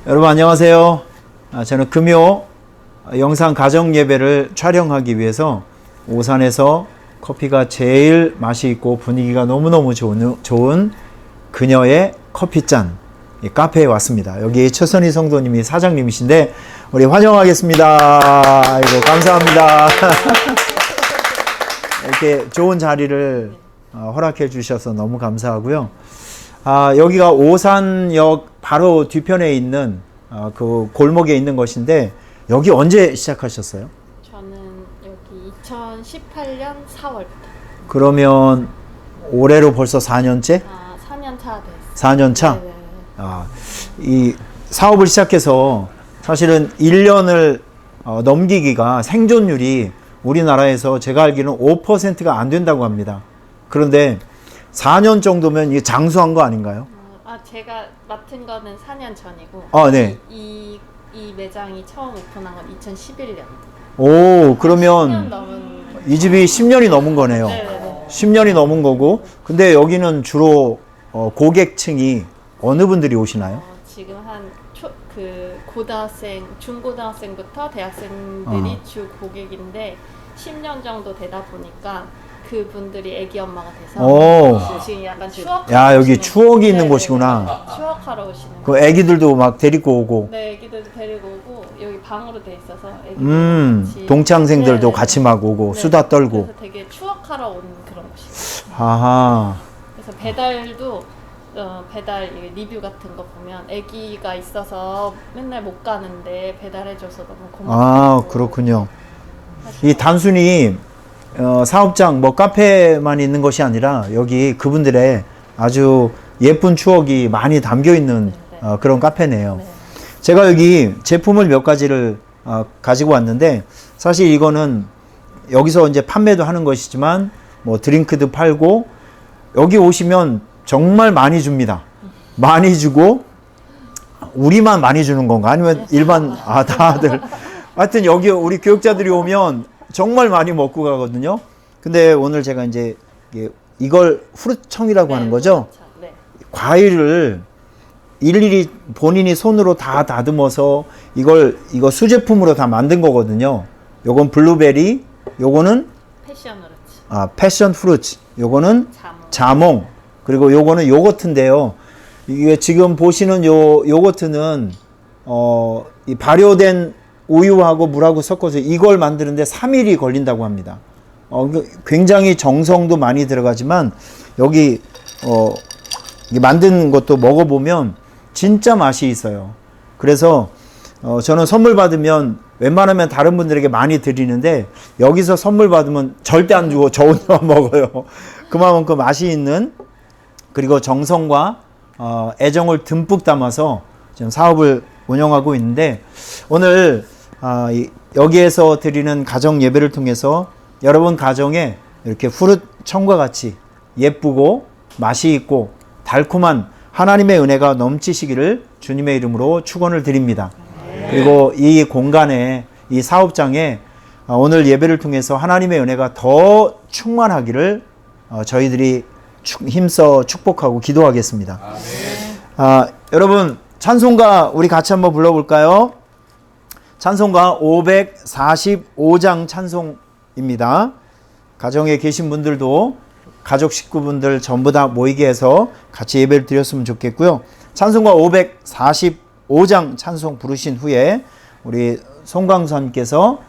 여러분 안녕하세요. 저는 금요 영상 가정 예배를 촬영하기 위해서 오산에서 커피가 제일 맛이 있고 분위기가 너무너무 좋은 그녀의 커피잔 카페에 왔습니다. 여기 최선희 성도님이 사장님이신데 우리 환영하겠습니다. 아이고 감사합니다. 이렇게 좋은 자리를 허락해 주셔서 너무 감사하고요. 여기가 오산역 바로 뒤편에 있는 그 골목에 있는 것인데 여기 언제 시작하셨어요? 저는 여기 2018년 4월부터. 그러면 올해로 벌써 4년째? 4년 차 됐어요. 4년 차? 네네. 이 사업을 시작해서 사실은 1년을 넘기기가 생존율이 우리나라에서 제가 알기로는 5%가 안 된다고 합니다. 그런데 4년 정도면 이게 장수한 거 아닌가요? 제가 맡은 거는 4년 전이고. 네. 이 매장이 처음 오픈한 건 2011년. 오, 그러면 10년 넘은. 이 집이 10년이 넘은 거네요. 네네네. 10년이 넘은 거고. 근데 여기는 주로 고객층이 어느 분들이 오시나요? 지금 고등학생, 중고등학생부터 대학생들이 주 고객인데 10년 정도 되다 보니까 그분들이 애기 엄마가 돼서 지금 약간 추억하러 여기 오시는 추억이 있는 네네네. 곳이구나. 추억하러 오시는 그 애기들도 막 데리고 오고. 네, 애기들도 데리고 오고 여기 방으로 돼 있어서 애기들 같이 동창생들도 네네. 같이 막 오고 네. 수다 떨고. 그래서 되게 추억하러 온 그런 곳이에요. 아하. 그래서 배달도 배달 리뷰 같은 거 보면 아기가 있어서 맨날 못 가는데 배달해줘서 너무 고맙다고. 그렇군요. 이 단순히 사업장 카페만 있는 것이 아니라 여기 그분들의 아주 예쁜 추억이 많이 담겨 있는 그런 카페네요. 네. 제가 여기 제품을 몇 가지를 가지고 왔는데 사실 이거는 여기서 이제 판매도 하는 것이지만 드링크도 팔고 여기 오시면 정말 많이 줍니다. 많이 주고 우리만 많이 주는 건가? 아니면 일반 다들 하여튼 여기 우리 교육자들이 오면 정말 많이 먹고 가거든요. 근데 오늘 제가 이제 이걸 후르청이라고 하는 거죠. 네. 과일을 일일이 본인이 손으로 다 다듬어서 이거 수제품으로 다 만든 거거든요. 요건 블루베리, 요거는 패션 후르츠. 패션 프루츠, 요거는 자몽, 그리고 요거는 요거트인데요. 이게 지금 보시는 요거트는 이 발효된 우유하고 물하고 섞어서 이걸 만드는데 3일이 걸린다고 합니다. 굉장히 정성도 많이 들어가지만 여기 만든 것도 먹어보면 진짜 맛이 있어요. 그래서 저는 선물 받으면 웬만하면 다른 분들에게 많이 드리는데 여기서 선물 받으면 절대 안 주고 저 혼자 먹어요. 그만큼 맛이 있는 그리고 정성과 애정을 듬뿍 담아서 지금 사업을 운영하고 있는데 오늘 여기에서 드리는 가정 예배를 통해서 여러분 가정에 이렇게 후르청과 같이 예쁘고 맛이 있고 달콤한 하나님의 은혜가 넘치시기를 주님의 이름으로 축원을 드립니다. 그리고 이 공간에 이 사업장에 오늘 예배를 통해서 하나님의 은혜가 더 충만하기를 저희들이 힘써 축복하고 기도하겠습니다. 여러분 찬송가 우리 같이 한번 불러볼까요? 찬송가 545장 찬송입니다. 가정에 계신 분들도 가족 식구분들 전부 다 모이게 해서 같이 예배를 드렸으면 좋겠고요. 찬송가 545장 찬송 부르신 후에 우리 송광선께서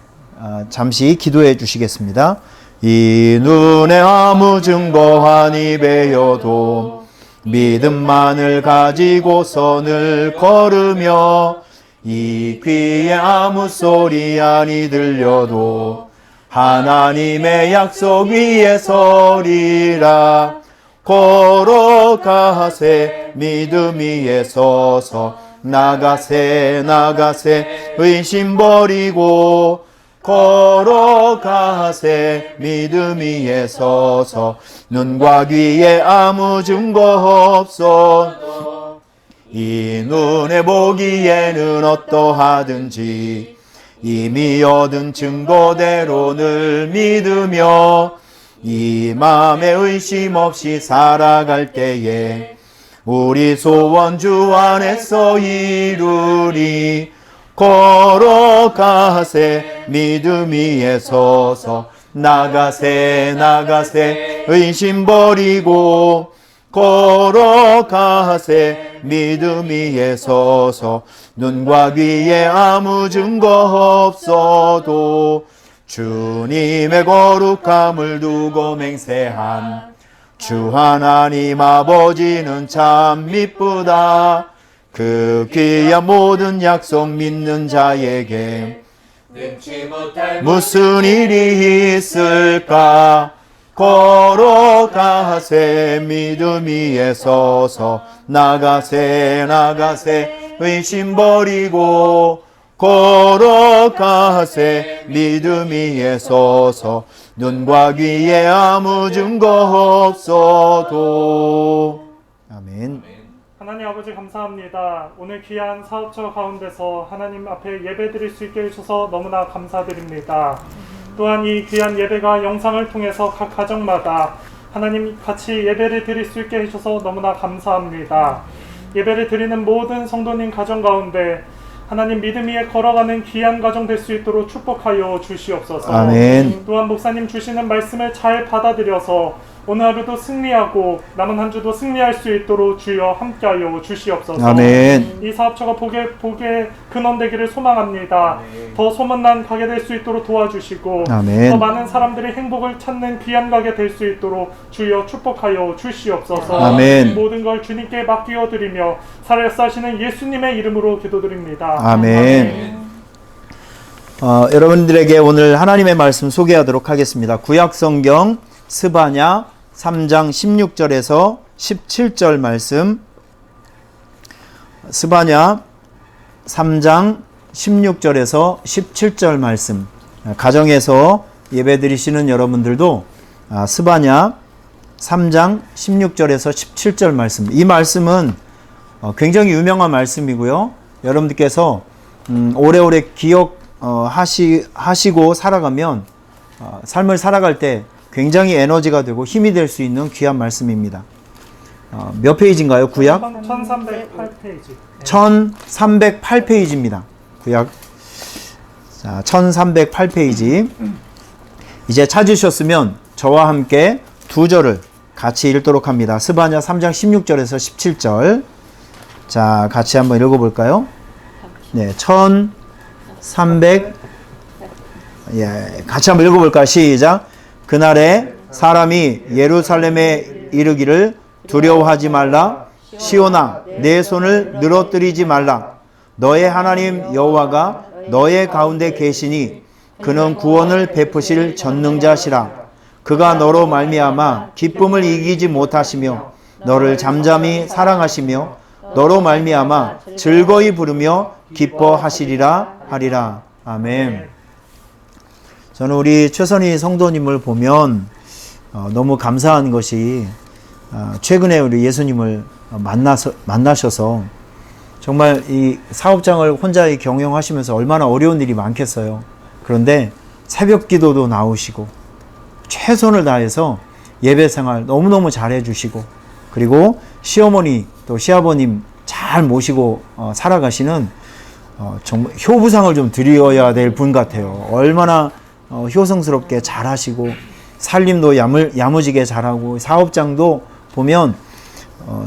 잠시 기도해 주시겠습니다. 이 눈에 아무 증거 아니 배여도 믿음만을 가지고 선을 걸으며 이 귀에 아무 소리 아니 들려도 하나님의 약속 위에 서리라. 걸어가세 믿음 위에 서서 나가세 의심 버리고 걸어가세 믿음 위에 서서 눈과 귀에 아무 증거 없어 이 눈에 보기에는 어떠하든지 이미 얻은 증거대로 늘 믿으며 이 맘에 의심 없이 살아갈 때에 우리 소원 주 안에서 이루리. 걸어가세 믿음 위에 서서 나가세 나가세 의심 버리고 걸어가세 믿음 위에 서서 눈과 귀에 아무 증거 없어도 주님의 거룩함을 두고 맹세한 주 하나님 아버지는 참 미쁘다. 그 귀한 모든 약속 믿는 자에게 무슨 일이 있을까. 걸어가세 믿음 위에 서서 나가세 나가세 의심 버리고 걸어가세 믿음 위에 서서 눈과 귀에 아무 증거 없어도. 아멘. 하나님 아버지 감사합니다. 오늘 귀한 사업처 가운데서 하나님 앞에 예배드릴 수 있게 해주셔서 너무나 감사드립니다. 또한 이 귀한 예배가 영상을 통해서 각 가정마다 하나님 같이 예배를 드릴 수 있게 해주셔서 너무나 감사합니다. 예배를 드리는 모든 성도님 가정 가운데 하나님 믿음 위에 걸어가는 귀한 가정 될 수 있도록 축복하여 주시옵소서. 아멘. 또한 목사님 주시는 말씀을 잘 받아들여서 오늘 하루도 승리하고 남은 한 주도 승리할 수 있도록 주여 함께하여 주시옵소서. 아멘. 이 사업처가 복의 근원되기를 소망합니다. 더 소문난 가게 될 수 있도록 도와주시고 아멘. 더 많은 사람들이 행복을 찾는 귀한 가게 될 수 있도록 주여 축복하여 주시옵소서. 아멘. 모든 걸 주님께 맡겨 드리며 살아사시는 예수님의 이름으로 기도드립니다. 아멘. 여러분들에게 오늘 하나님의 말씀 소개하도록 하겠습니다. 구약성경 스바냐 3장 16절에서 17절 말씀. 스바냐 3장 16절에서 17절 말씀. 가정에서 예배드리시는 여러분들도 스바냐 3장 16절에서 17절 말씀. 이 말씀은 굉장히 유명한 말씀이고요. 여러분들께서 오래오래 기억하시고 살아가면 삶을 살아갈 때 굉장히 에너지가 되고 힘이 될 수 있는 귀한 말씀입니다. 몇 페이지인가요? 구약? 1308페이지. 1308페이지입니다. 구약. 자, 1308페이지. 이제 찾으셨으면 저와 함께 두 절을 같이 읽도록 합니다. 스바냐 3장 16절에서 17절. 자, 같이 한번 읽어볼까요? 네, 1300. 같이 한번 읽어볼까요? 시작. 그날에 사람이 예루살렘에 이르기를 두려워하지 말라. 시온아 내 손을 늘어뜨리지 말라. 너의 하나님 여호와가 너의 가운데 계시니 그는 구원을 베푸실 전능자시라. 그가 너로 말미암아 기쁨을 이기지 못하시며 너를 잠잠히 사랑하시며 너로 말미암아 즐거이 부르며 기뻐하시리라 하리라. 아멘. 저는 우리 최선희 성도님을 보면 너무 감사한 것이 최근에 우리 예수님을 만나셔서 정말 이 사업장을 혼자 경영하시면서 얼마나 어려운 일이 많겠어요. 그런데 새벽 기도도 나오시고 최선을 다해서 예배 생활 너무너무 잘해 주시고 그리고 시어머니 또 시아버님 잘 모시고 살아가시는 정말 효부상을 좀 드려야 될 분 같아요. 얼마나 효성스럽게 잘하시고 살림도 야무지게 잘하고 사업장도 보면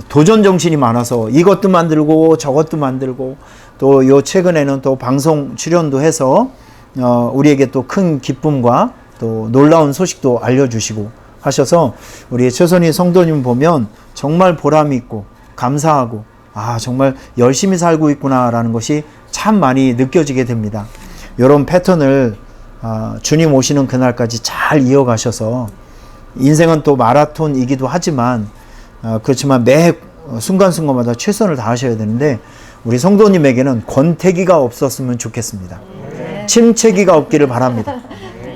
도전 정신이 많아서 이것도 만들고 저것도 만들고 또 요 최근에는 또 방송 출연도 해서 우리에게 또 큰 기쁨과 또 놀라운 소식도 알려주시고 하셔서 우리 최선희 성도님 보면 정말 보람이 있고 감사하고 정말 열심히 살고 있구나라는 것이 참 많이 느껴지게 됩니다. 이런 패턴을 주님 오시는 그날까지 잘 이어가셔서 인생은 또 마라톤이기도 하지만 그렇지만 매 순간순간마다 최선을 다하셔야 되는데 우리 성도님에게는 권태기가 없었으면 좋겠습니다. 침체기가 없기를 바랍니다.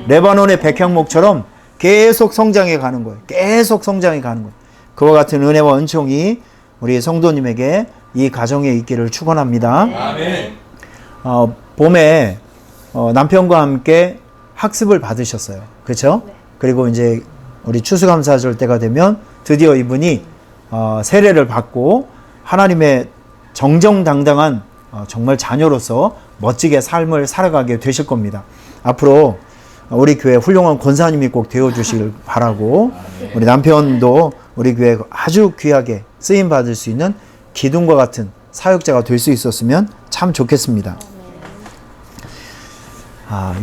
레바논의 백향목처럼 계속 성장해 가는 거예요. 계속 성장해 가는 거예요. 그와 같은 은혜와 은총이 우리 성도님에게 이 가정에 있기를 축원합니다. 아멘. 봄에 남편과 함께 학습을 받으셨어요. 그렇죠? 네. 그리고 이제 우리 추수감사절 때가 되면 드디어 이분이 세례를 받고 하나님의 정정당당한 정말 자녀로서 멋지게 삶을 살아가게 되실 겁니다. 앞으로 우리 교회 훌륭한 권사님이 꼭 되어주시길 바라고, 우리 남편도 우리 교회 아주 귀하게 쓰임받을 수 있는 기둥과 같은 사역자가 될 수 있었으면 참 좋겠습니다.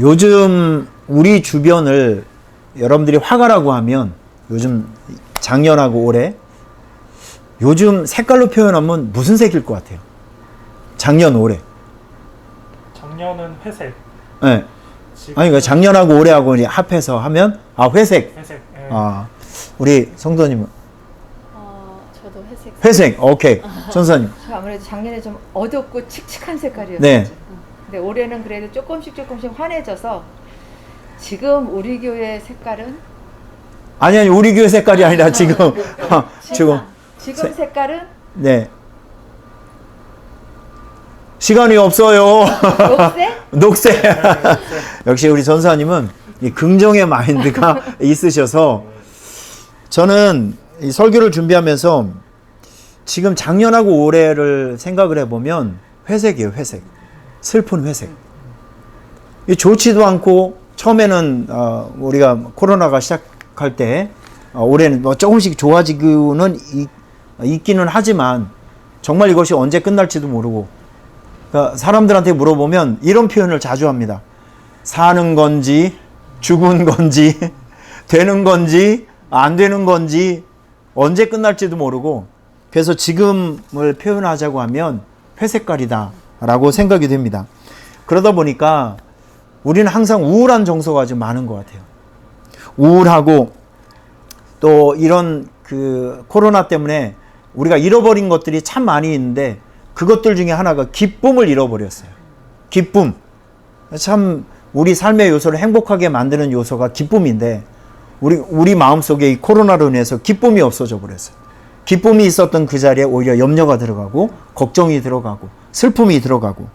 요즘 우리 주변을 여러분들이 화가라고 하면 요즘 작년하고 올해 요즘 색깔로 표현하면 무슨 색일 것 같아요? 작년, 올해. 작년은 회색. 네. 지금 아니, 작년하고 올해하고 이제 합해서 하면, 회색. 회색. 예. 우리 성도님은? 저도 회색. 회색, 오케이. 전사님. 아무래도 작년에 좀 어둡고 칙칙한 색깔이었어요. 네. 근데 올해는 그래도 조금씩 환해져서 지금 우리 교회 색깔은 아니, 우리 교회 색깔이 아니라 지금, 지금 색깔은 네. 시간이 없어요. 녹색? 녹색. 역시 우리 전사님은 이 긍정의 마인드가 있으셔서, 저는 이 설교를 준비하면서 지금 작년하고 올해를 생각을 해보면 회색이에요, 회색. 슬픈 회색. 이 좋지도 않고, 처음에는 우리가 코로나가 시작할 때 올해는 뭐 조금씩 좋아지고는 있기는 하지만 정말 이것이 언제 끝날지도 모르고, 그러니까 사람들한테 물어보면 이런 표현을 자주 합니다. 사는 건지 죽은 건지 되는 건지 안 되는 건지 언제 끝날지도 모르고, 그래서 지금을 표현하자고 하면 회색깔이다 라고 생각이 됩니다. 그러다 보니까 우리는 항상 우울한 정서가 좀 많은 것 같아요. 우울하고, 또 이런 그 코로나 때문에 우리가 잃어버린 것들이 참 많이 있는데, 그것들 중에 하나가 기쁨을 잃어버렸어요. 기쁨. 참 우리 삶의 요소를 행복하게 만드는 요소가 기쁨인데, 우리 마음속에 이 코로나로 인해서 기쁨이 없어져 버렸어요. 기쁨이 있었던 그 자리에 오히려 염려가 들어가고, 걱정이 들어가고, 슬픔이 들어가고,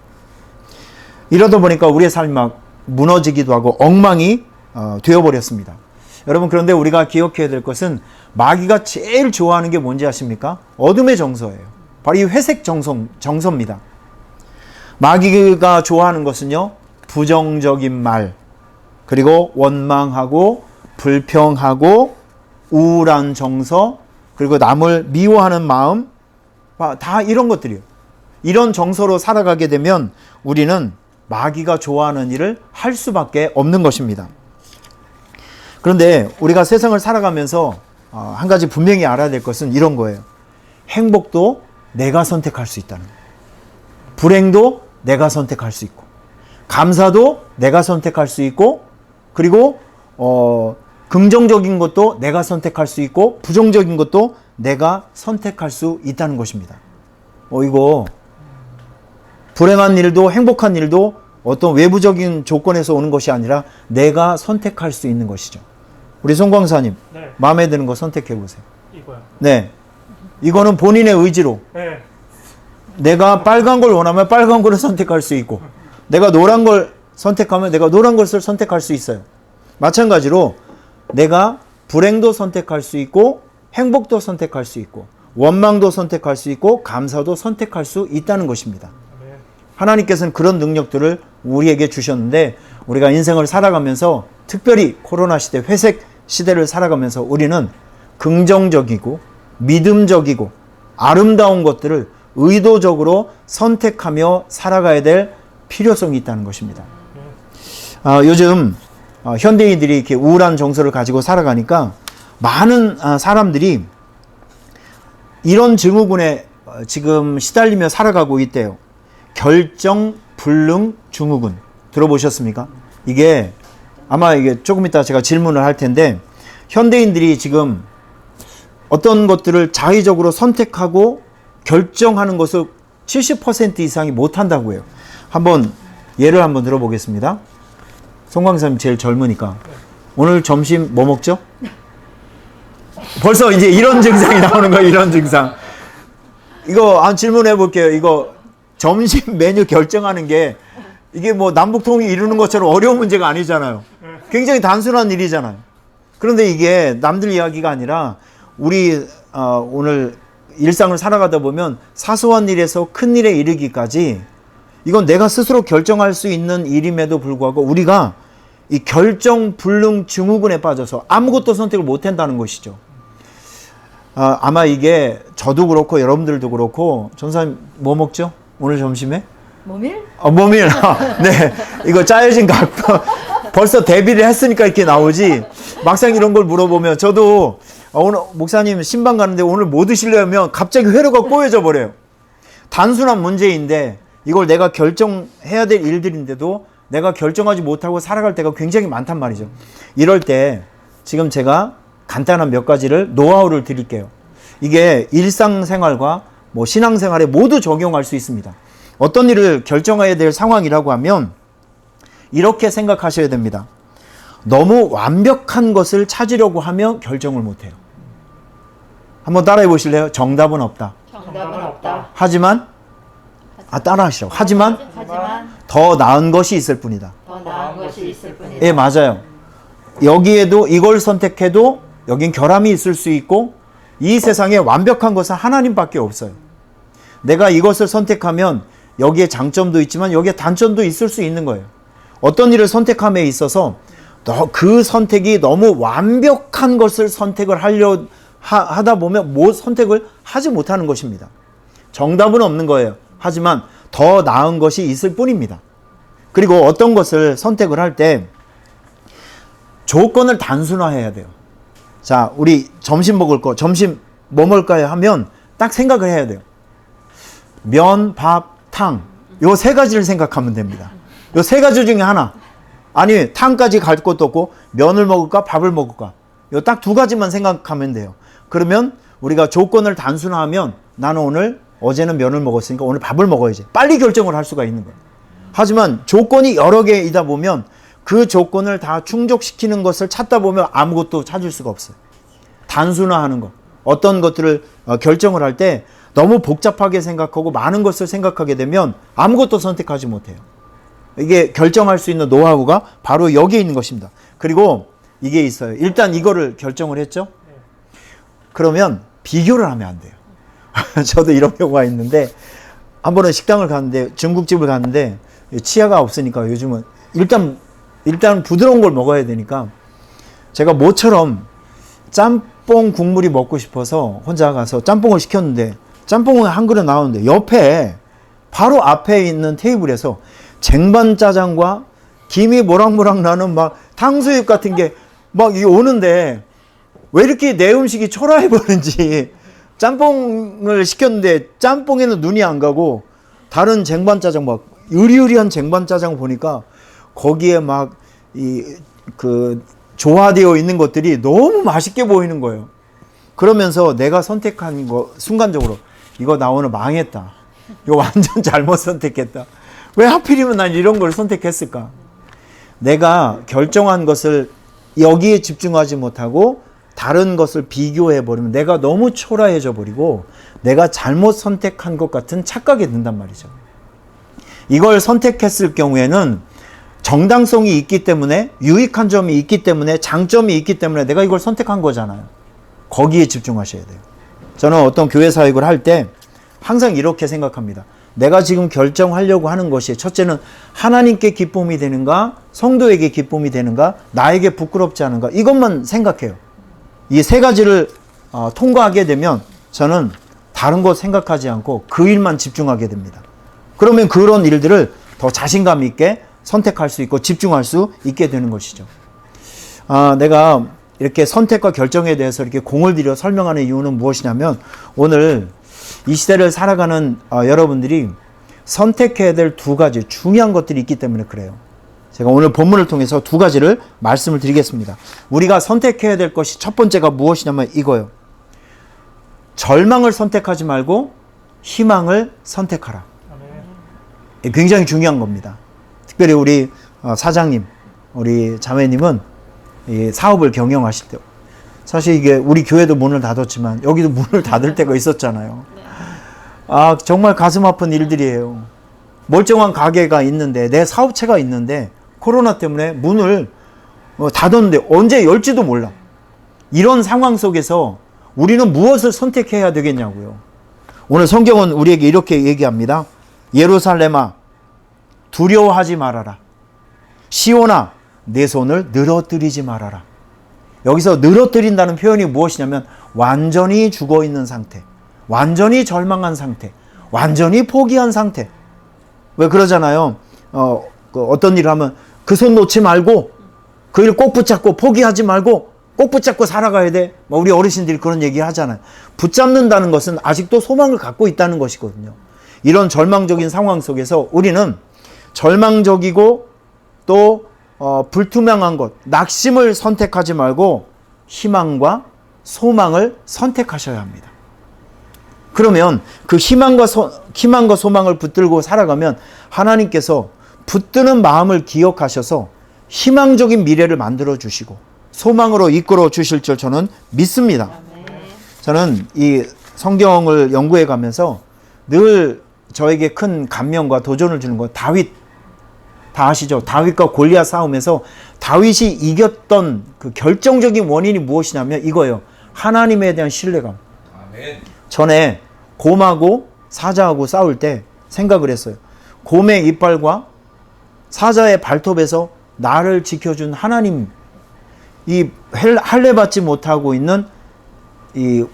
이러다 보니까 우리의 삶이 막 무너지기도 하고 엉망이 되어버렸습니다. 여러분, 그런데 우리가 기억해야 될 것은, 마귀가 제일 좋아하는 게 뭔지 아십니까? 어둠의 정서예요. 바로 이 회색 정서입니다. 마귀가 좋아하는 것은요, 부정적인 말, 그리고 원망하고 불평하고 우울한 정서, 그리고 남을 미워하는 마음, 다 이런 것들이에요. 이런 정서로 살아가게 되면 우리는 마귀가 좋아하는 일을 할 수밖에 없는 것입니다. 그런데 우리가 세상을 살아가면서 한 가지 분명히 알아야 될 것은 이런 거예요. 행복도 내가 선택할 수 있다는 거예요. 불행도 내가 선택할 수 있고, 감사도 내가 선택할 수 있고, 그리고 긍정적인 것도 내가 선택할 수 있고, 부정적인 것도 내가 선택할 수 있다는 것입니다. 이거 불행한 일도 행복한 일도 어떤 외부적인 조건에서 오는 것이 아니라 내가 선택할 수 있는 것이죠. 우리 송광사님, 네. 마음에 드는 거 선택해 보세요. 이거요. 네, 이거는 본인의 의지로, 네. 내가 빨간 걸 원하면 빨간 거를 선택할 수 있고, 내가 노란 걸 선택하면 내가 노란 것을 선택할 수 있어요. 마찬가지로 내가 불행도 선택할 수 있고, 행복도 선택할 수 있고, 원망도 선택할 수 있고, 감사도 선택할 수 있다는 것입니다. 네. 하나님께서는 그런 능력들을 우리에게 주셨는데, 우리가 인생을 살아가면서, 특별히 코로나 시대, 회색 시대를 살아가면서 우리는 긍정적이고 믿음적이고 아름다운 것들을 의도적으로 선택하며 살아가야 될 필요성이 있다는 것입니다. 요즘 현대인들이 이렇게 우울한 정서를 가지고 살아가니까 많은 사람들이 이런 증후군에 지금 시달리며 살아가고 있대요. 결정불능 증후군. 들어보셨습니까? 이게 아마 이게 조금 이따 제가 질문을 할 텐데, 현대인들이 지금 어떤 것들을 자의적으로 선택하고 결정하는 것을 70% 이상이 못한다고 해요. 예를 한번 들어보겠습니다. 송광사님 제일 젊으니까. 오늘 점심 뭐 먹죠? 벌써 이제 이런 증상이 나오는 거예요. 이런 증상. 이거 질문해 볼게요. 이거 점심 메뉴 결정하는 게 이게 뭐 남북통일 이루는 것처럼 어려운 문제가 아니잖아요. 굉장히 단순한 일이잖아요. 그런데 이게 남들 이야기가 아니라 우리 오늘 일상을 살아가다 보면 사소한 일에서 큰 일에 이르기까지 이건 내가 스스로 결정할 수 있는 일임에도 불구하고 우리가 이 결정 불능 증후군에 빠져서 아무것도 선택을 못 한다는 것이죠. 아마 이게 저도 그렇고 여러분들도 그렇고 전사님 뭐 먹죠? 오늘 점심에? 모밀? 모밀. 네. 이거 짜여진 각 벌써 대비를 했으니까 이렇게 나오지. 막상 이런 걸 물어보면 저도 오늘 목사님 신방 가는데 오늘 뭐 드시려면 갑자기 회로가 꼬여져 버려요. 단순한 문제인데 이걸 내가 결정해야 될 일들인데도 내가 결정하지 못하고 살아갈 때가 굉장히 많단 말이죠. 이럴 때 지금 제가 간단한 몇 가지를 노하우를 드릴게요. 이게 일상생활과 뭐 신앙생활에 모두 적용할 수 있습니다. 어떤 일을 결정해야 될 상황이라고 하면 이렇게 생각하셔야 됩니다. 너무 완벽한 것을 찾으려고 하면 결정을 못해요. 한번 따라해 보실래요? 정답은 없다. 정답은 없다. 하지만 따라하시라고. 하지만 더 나은 것이 있을 뿐이다. 더 나은 것이 있을 뿐이다. 예, 맞아요. 여기에도 이걸 선택해도 여긴 결함이 있을 수 있고 이 세상에 완벽한 것은 하나님밖에 없어요. 내가 이것을 선택하면 여기에 장점도 있지만 여기에 단점도 있을 수 있는 거예요. 어떤 일을 선택함에 있어서 그 선택이 너무 완벽한 것을 선택을 하다 보면 선택을 하지 못하는 것입니다. 정답은 없는 거예요. 하지만 더 나은 것이 있을 뿐입니다. 그리고 어떤 것을 선택을 할 때 조건을 단순화해야 돼요. 자, 우리 점심 먹을 거, 점심 뭐 먹을까요? 하면 딱 생각을 해야 돼요. 면, 밥, 탕. 요 세 가지를 생각하면 됩니다. 요 세 가지 중에 하나. 아니, 탕까지 갈 것도 없고 면을 먹을까, 밥을 먹을까. 요 딱 두 가지만 생각하면 돼요. 그러면 우리가 조건을 단순화하면 나는 오늘 어제는 면을 먹었으니까 오늘 밥을 먹어야지. 빨리 결정을 할 수가 있는 거예요. 하지만 조건이 여러 개이다 보면 그 조건을 다 충족시키는 것을 찾다 보면 아무것도 찾을 수가 없어요. 단순화하는 것. 어떤 것들을 결정을 할 때 너무 복잡하게 생각하고 많은 것을 생각하게 되면 아무것도 선택하지 못해요. 이게 결정할 수 있는 노하우가 바로 여기에 있는 것입니다. 그리고 이게 있어요. 일단 이거를 결정을 했죠? 그러면 비교를 하면 안 돼요. 저도 이런 경우가 있는데 한 번은 식당을 갔는데 중국집을 갔는데 치아가 없으니까 요즘은 일단 부드러운 걸 먹어야 되니까 제가 모처럼 짬뽕 국물이 먹고 싶어서 혼자 가서 짬뽕을 시켰는데 짬뽕은 한 그릇 나오는데 옆에 바로 앞에 있는 테이블에서 쟁반 짜장과 김이 모락모락 나는 막 탕수육 같은 게 막 오는데 왜 이렇게 내 음식이 초라해 보이는지 짬뽕을 시켰는데 짬뽕에는 눈이 안 가고 다른 쟁반 짜장 막 으리으리한 쟁반 짜장 보니까 거기에 막 조화되어 있는 것들이 너무 맛있게 보이는 거예요. 그러면서 내가 선택한 거 순간적으로 이거 나 오늘 망했다. 이거 완전 잘못 선택했다. 왜 하필이면 난 이런 걸 선택했을까? 내가 결정한 것을 여기에 집중하지 못하고 다른 것을 비교해 버리면 내가 너무 초라해져 버리고 내가 잘못 선택한 것 같은 착각이 든단 말이죠. 이걸 선택했을 경우에는 정당성이 있기 때문에 유익한 점이 있기 때문에 장점이 있기 때문에 내가 이걸 선택한 거잖아요. 거기에 집중하셔야 돼요. 저는 어떤 교회 사역을 할 때 항상 이렇게 생각합니다. 내가 지금 결정하려고 하는 것이 첫째는 하나님께 기쁨이 되는가, 성도에게 기쁨이 되는가, 나에게 부끄럽지 않은가, 이것만 생각해요. 이 세 가지를 통과하게 되면 저는 다른 거 생각하지 않고 그 일만 집중하게 됩니다. 그러면 그런 일들을 더 자신감 있게 선택할 수 있고 집중할 수 있게 되는 것이죠. 내가 이렇게 선택과 결정에 대해서 이렇게 공을 들여 설명하는 이유는 무엇이냐면 오늘 이 시대를 살아가는 여러분들이 선택해야 될 두 가지 중요한 것들이 있기 때문에 그래요. 제가 오늘 본문을 통해서 두 가지를 말씀을 드리겠습니다. 우리가 선택해야 될 것이 첫 번째가 무엇이냐면 이거예요. 절망을 선택하지 말고 희망을 선택하라. 굉장히 중요한 겁니다. 특별히 우리 사장님, 우리 자매님은 이 사업을 경영하실 때 사실 이게 우리 교회도 문을 닫았지만 여기도 문을 닫을 때가 있었잖아요. 정말 가슴 아픈 일들이에요. 멀쩡한 가게가 있는데 내 사업체가 있는데 코로나 때문에 문을 닫았는데 언제 열지도 몰라. 이런 상황 속에서 우리는 무엇을 선택해야 되겠냐고요. 오늘 성경은 우리에게 이렇게 얘기합니다. 예루살렘아, 두려워하지 말아라. 시온아, 내 손을 늘어뜨리지 말아라. 여기서 늘어뜨린다는 표현이 무엇이냐면 완전히 죽어 있는 상태, 완전히 절망한 상태, 완전히 포기한 상태. 왜 그러잖아요. 어떤 일을 하면 그 손 놓지 말고 그 일 꼭 붙잡고 포기하지 말고 꼭 붙잡고 살아가야 돼. 우리 어르신들이 그런 얘기 하잖아요. 붙잡는다는 것은 아직도 소망을 갖고 있다는 것이거든요. 이런 절망적인 상황 속에서 우리는 절망적이고 또 불투명한 것, 낙심을 선택하지 말고 희망과 소망을 선택하셔야 합니다. 그러면 그 희망과 소망을 붙들고 살아가면 하나님께서 붙드는 마음을 기억하셔서 희망적인 미래를 만들어 주시고 소망으로 이끌어 주실 줄 저는 믿습니다. 저는 이 성경을 연구해 가면서 늘 저에게 큰 감명과 도전을 주는 것, 다윗 다 아시죠? 다윗과 골리앗 싸움에서 다윗이 이겼던 그 결정적인 원인이 무엇이냐면 이거예요. 하나님에 대한 신뢰감. 아멘. 전에 곰하고 사자하고 싸울 때 생각을 했어요. 곰의 이빨과 사자의 발톱에서 나를 지켜준 하나님, 이 할례받지 못하고 있는 이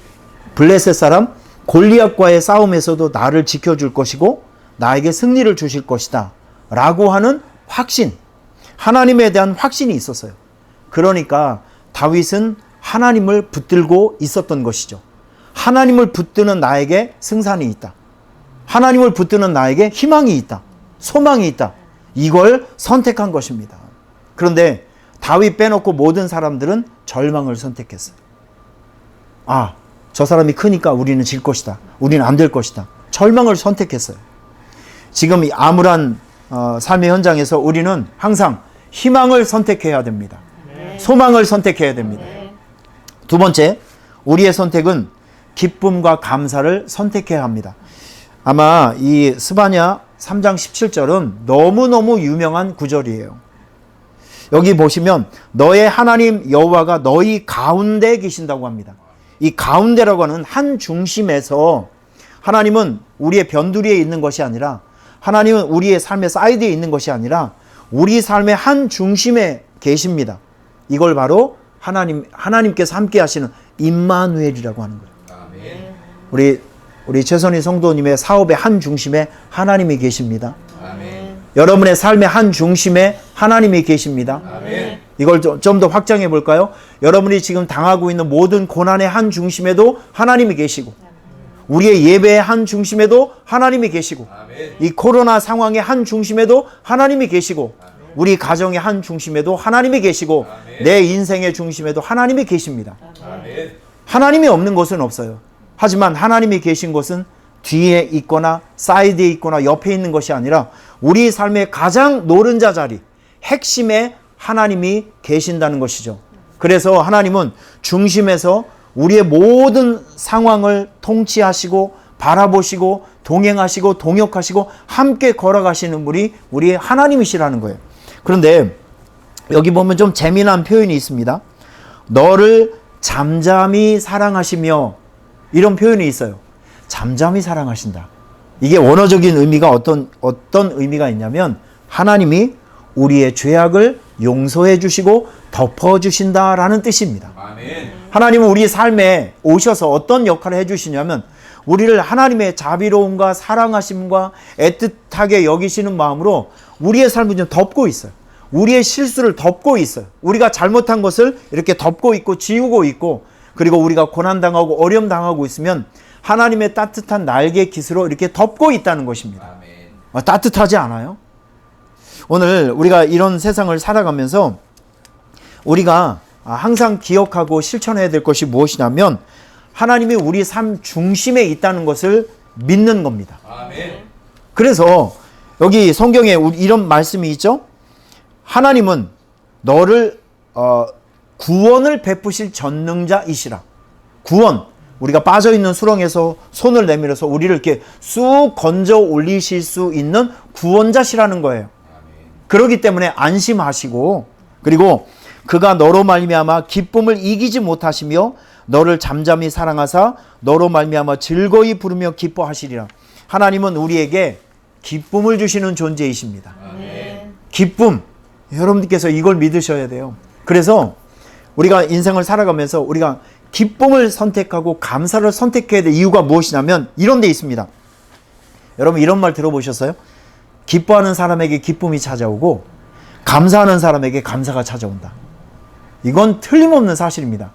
블레셋 사람 골리앗과의 싸움에서도 나를 지켜줄 것이고 나에게 승리를 주실 것이다 라고 하는 확신, 하나님에 대한 확신이 있었어요. 그러니까 다윗은 하나님을 붙들고 있었던 것이죠. 하나님을 붙드는 나에게 승산이 있다. 하나님을 붙드는 나에게 희망이 있다. 소망이 있다. 이걸 선택한 것입니다. 그런데 다윗 빼놓고 모든 사람들은 절망을 선택했어요. 아, 저 사람이 크니까 우리는 질 것이다. 우리는 안 될 것이다. 절망을 선택했어요. 지금 이 암울한 삶의 현장에서 우리는 항상 희망을 선택해야 됩니다. 소망을 선택해야 됩니다. 두 번째, 우리의 선택은 기쁨과 감사를 선택해야 합니다. 아마 이 스바냐 3장 17절은 너무너무 유명한 구절이에요. 여기 보시면 너의 하나님 여호와가 너희 가운데 계신다고 합니다. 이 가운데라고 하는 한 중심에서 하나님은 우리의 변두리에 있는 것이 아니라 하나님은 우리의 삶의 사이드에 있는 것이 아니라 우리 삶의 한 중심에 계십니다. 이걸 바로 하나님께서 함께 하시는 임마누엘이라고 하는 거예요. 아멘. 우리 최선희 성도님의 사업의 한 중심에 하나님이 계십니다. 아멘. 여러분의 삶의 한 중심에 하나님이 계십니다. 아멘. 이걸 좀 더 확장해 볼까요? 여러분이 지금 당하고 있는 모든 고난의 한 중심에도 하나님이 계시고 우리의 예배의 한 중심에도 하나님이 계시고 아멘. 이 코로나 상황의 한 중심에도 하나님이 계시고 우리 가정의 한 중심에도 하나님이 계시고 아멘. 내 인생의 중심에도 하나님이 계십니다. 아멘. 하나님이 없는 곳은 없어요. 하지만 하나님이 계신 곳은 뒤에 있거나 사이드에 있거나 옆에 있는 것이 아니라 우리 삶의 가장 노른자 자리, 핵심에 하나님이 계신다는 것이죠. 그래서 하나님은 중심에서 우리의 모든 상황을 통치하시고 바라보시고 동행하시고 동역하시고 함께 걸어가시는 분이 우리의 하나님이시라는 거예요. 그런데 여기 보면 좀 재미난 표현이 있습니다. 너를 잠잠히 사랑하시며 이런 표현이 있어요. 잠잠히 사랑하신다. 이게 원어적인 의미가 어떤 의미가 있냐면 하나님이 우리의 죄악을 용서해 주시고 덮어 주신다라는 뜻입니다. 아멘. 하나님은 우리 삶에 오셔서 어떤 역할을 해주시냐면 우리를 하나님의 자비로움과 사랑하심과 애틋하게 여기시는 마음으로 우리의 삶을 좀 덮고 있어요. 우리의 실수를 덮고 있어요. 우리가 잘못한 것을 이렇게 덮고 있고 지우고 있고 그리고 우리가 고난당하고 어려움당하고 있으면 하나님의 따뜻한 날개 깃으로 이렇게 덮고 있다는 것입니다. 아멘. 따뜻하지 않아요? 오늘 우리가 이런 세상을 살아가면서 우리가 항상 기억하고 실천해야 될 것이 무엇이냐면 하나님이 우리 삶 중심에 있다는 것을 믿는 겁니다. 아멘. 그래서 여기 성경에 이런 말씀이 있죠. 하나님은 너를 구원을 베푸실 전능자이시라. 구원, 우리가 빠져있는 수렁에서 손을 내밀어서 우리를 이렇게 쑥 건져 올리실 수 있는 구원자시라는 거예요. 그렇기 때문에 안심하시고 그리고 그가 너로 말미암아 기쁨을 이기지 못하시며 너를 잠잠히 사랑하사 너로 말미암아 즐거이 부르며 기뻐하시리라. 하나님은 우리에게 기쁨을 주시는 존재이십니다. 기쁨. 여러분들께서 이걸 믿으셔야 돼요. 그래서 우리가 인생을 살아가면서 우리가 기쁨을 선택하고 감사를 선택해야 될 이유가 무엇이냐면 이런 데 있습니다. 여러분 이런 말 들어보셨어요? 기뻐하는 사람에게 기쁨이 찾아오고 감사하는 사람에게 감사가 찾아온다. 이건 틀림없는 사실입니다.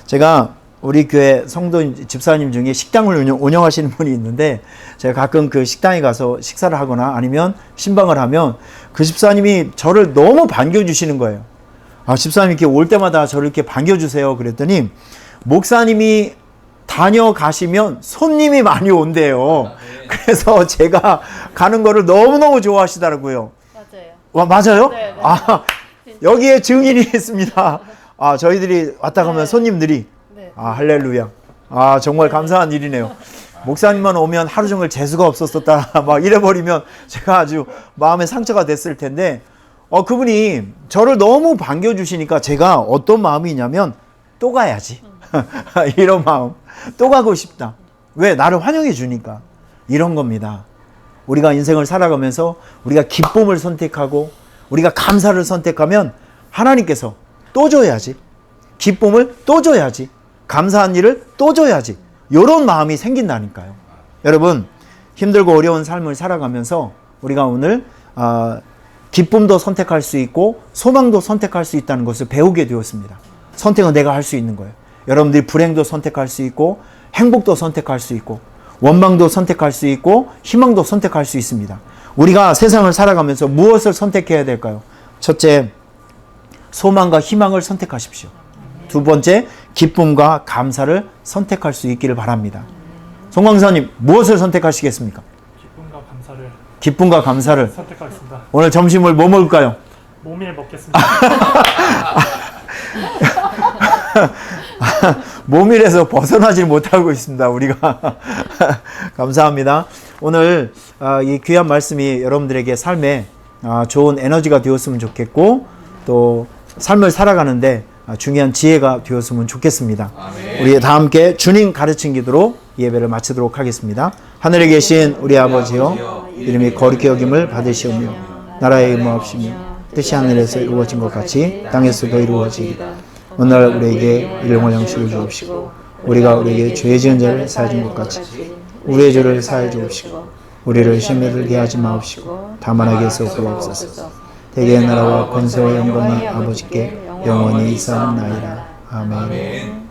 제가 우리 교회 성도 집사님 중에 식당을 운영하시는 분이 있는데 제가 가끔 그 식당에 가서 식사를 하거나 아니면 신방을 하면 그 집사님이 저를 너무 반겨주시는 거예요. 아, 집사님 이렇게 올 때마다 저를 이렇게 반겨주세요. 그랬더니 목사님이 다녀가시면 손님이 많이 온대요. 그래서 제가 가는 거를 너무너무 좋아하시더라고요. 맞아요. 와, 맞아요? 네, 네. 아, 여기에 증인이 있습니다. 아, 저희들이 왔다 가면 네. 손님들이 네. 아, 할렐루야. 아, 정말 감사한 일이네요. 목사님만 오면 하루 종일 재수가 없었었다. 막 이래버리면 제가 아주 마음에 상처가 됐을 텐데, 그분이 저를 너무 반겨주시니까 제가 어떤 마음이냐면, 또 가야지. 이런 마음. 또 가고 싶다. 왜? 나를 환영해 주니까. 이런 겁니다. 우리가 인생을 살아가면서 우리가 기쁨을 선택하고 우리가 감사를 선택하면 하나님께서 또 줘야지. 기쁨을 또 줘야지. 감사한 일을 또 줘야지. 이런 마음이 생긴다니까요. 여러분 힘들고 어려운 삶을 살아가면서 우리가 오늘 기쁨도 선택할 수 있고 소망도 선택할 수 있다는 것을 배우게 되었습니다. 선택은 내가 할 수 있는 거예요. 여러분들이 불행도 선택할 수 있고 행복도 선택할 수 있고 원망도 선택할 수 있고 희망도 선택할 수 있습니다. 우리가 세상을 살아가면서 무엇을 선택해야 될까요? 첫째, 소망과 희망을 선택하십시오. 두 번째, 기쁨과 감사를 선택할 수 있기를 바랍니다. 송광사님, 무엇을 선택하시겠습니까? 기쁨과 감사를 선택하겠습니다. 오늘 점심을 뭐 먹을까요? 모밀 먹겠습니다. 모밀에서 벗어나질 못하고 있습니다. 우리가 감사합니다. 오늘 이 귀한 말씀이 여러분들에게 삶에 좋은 에너지가 되었으면 좋겠고 또 삶을 살아가는데 중요한 지혜가 되었으면 좋겠습니다. 우리 다 함께 주님 가르친 기도로 예배를 마치도록 하겠습니다. 하늘에 계신 우리 아버지여 이름이 거룩히 여김을 받으시오며 나라의 임하옵시며 뜻이 하늘에서 이루어진 것 같이 땅에서도 이루어지이다. 오늘 우리에게 일용할 양식을 주옵시고 우리가 우리에게 죄 지은 자를 사해 준 것 같이 우리의 죄를 사해 주옵시고 우리를 시험에 들게 하지 마옵시고 다만 악에서 구하옵소서. 대개의 나라와 권세와 영광이 아버지께 영원히 있사옵나이다. 아멘.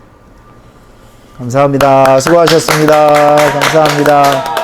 감사합니다. 수고하셨습니다. 감사합니다.